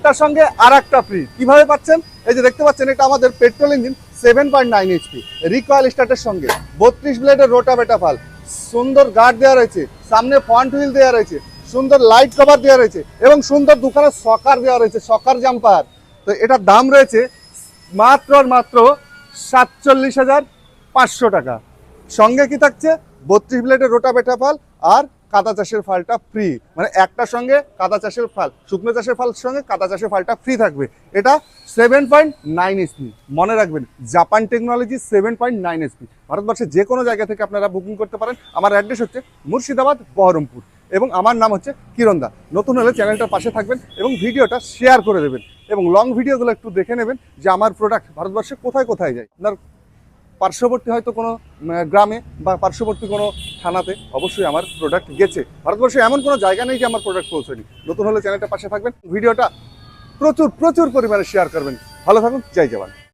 একটার সঙ্গে আর একটা ফ্রি। কিভাবে পাচ্ছেন? এই যে দেখতে পাচ্ছেন, এটা আমাদের পেট্রোল ইঞ্জিন 7.9 এইচপি রিকয়েল স্টার্টের সঙ্গে 32 ব্লেডের রোটাভেটাফাল, সুন্দর গার্ড দেওয়া রয়েছে, সামনে ফ্রন্ট হুইল দেওয়া রয়েছে, সুন্দর লাইট কভার দেওয়া রয়েছে এবং সুন্দর দুখানা সকার দেওয়া রয়েছে, সকার জাম্পার। তো এটার দাম রয়েছে মাত্র 47,500 টাকা। সঙ্গে কি থাকছে? 32 ব্লেডের রোটাভেটাফাল আর কাদা চাষের ফালটা ফ্রি। মানে একটার সঙ্গে কাদা চাষের ফাল, শুকনো চাষের ফাল সঙ্গে কাদা চাষের ফালটা ফ্রি থাকবে। এটা 7.9 এসপি, মনে রাখবেন, জাপান টেকনোলজি 7.9 এসপি। ভারতবর্ষের যে কোনো জায়গা থেকে আপনারা বুকিং করতে পারেন। আমার অ্যাড্রেস হচ্ছে মুর্শিদাবাদ, বহরমপুর, এবং আমার নাম হচ্ছে কিরণদা। নতুন হলে চ্যানেলটার পাশে থাকবেন এবং ভিডিওটা শেয়ার করে দেবেন এবং লং ভিডিওগুলো একটু দেখে নেবেন যে আমার প্রোডাক্ট ভারতবর্ষে কোথায় কোথায় যায়। আপনার পার্শ্ববর্তী হয়তো কোনো গ্রামে বা পার্শ্ববর্তী কোনো থানাতে অবশ্যই আমার প্রোডাক্ট গেছে। ভারতবর্ষে এমন কোনো জায়গা নেই যে আমার প্রোডাক্ট পৌঁছয়নি। নতুন হলে চ্যানেলটা পাশে থাকবেন, ভিডিওটা প্রচুর প্রচুর পরিমাণে শেয়ার করবেন। ভালো থাকুন, জয় জওয়ান।